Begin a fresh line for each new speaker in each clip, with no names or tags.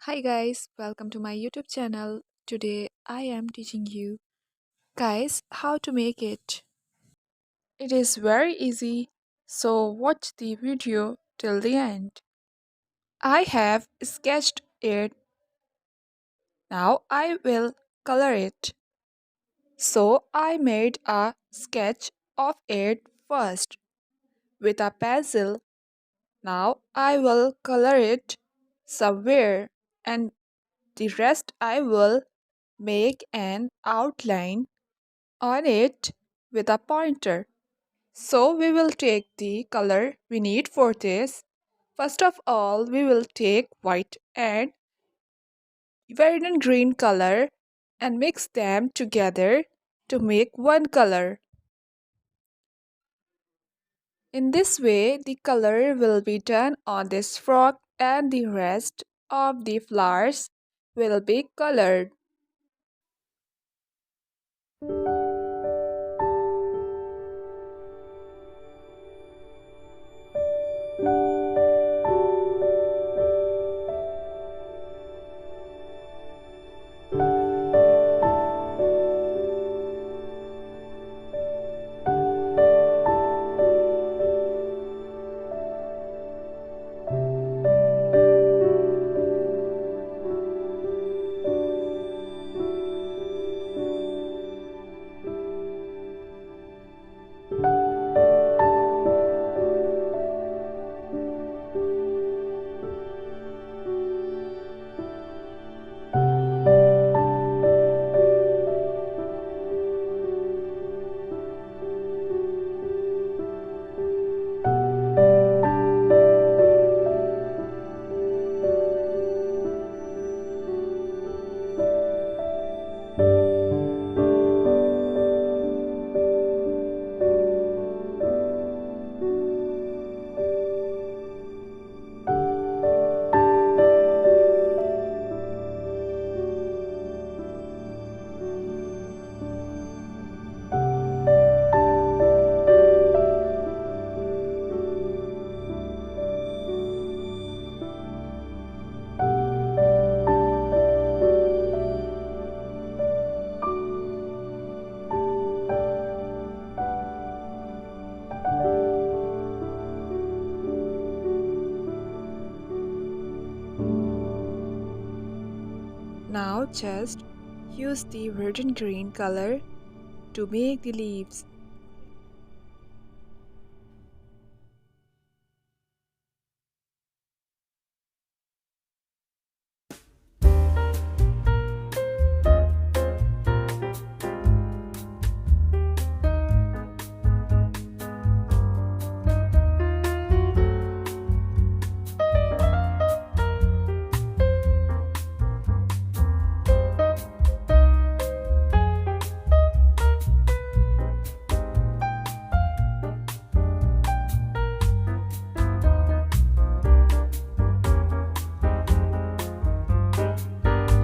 Hi guys, welcome to my YouTube channel. Today I am teaching you guys how to make it. It is very easy, so watch the video till the end. I have sketched it. Now I will color it. So I made a sketch of it first with a pencil. Now I will color it somewhere and the rest I will make an outline on it with a pointer. So we will take the color we need for this. First of all, we will take white and red and green color and mix them together to make one color. In this way, the color will be done on this frog and the rest of the flowers will be colored. Now just use the red and green color to make the leaves.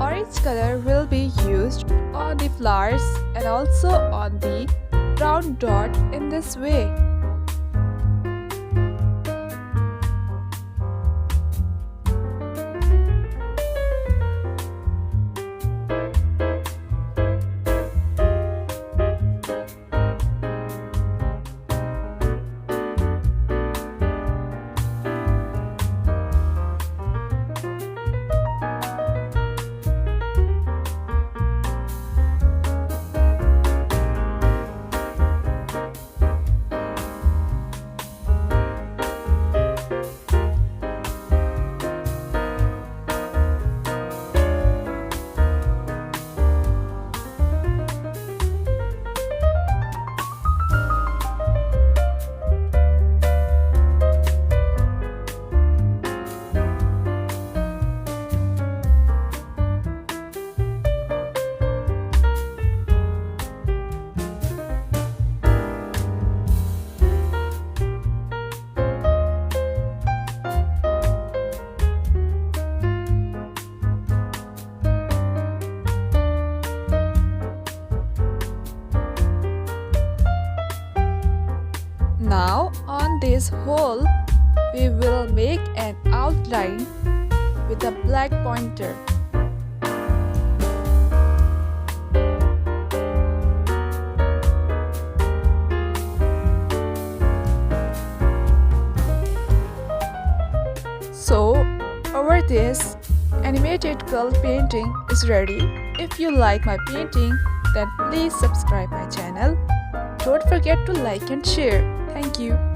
Orange color will be used on the flowers and also on the round dot in this way. Now on this hole we will make an outline with the black pointer. So, over this animated girl painting is ready. If you like my painting, then please subscribe my channel. Don't forget to like and share. Thank you.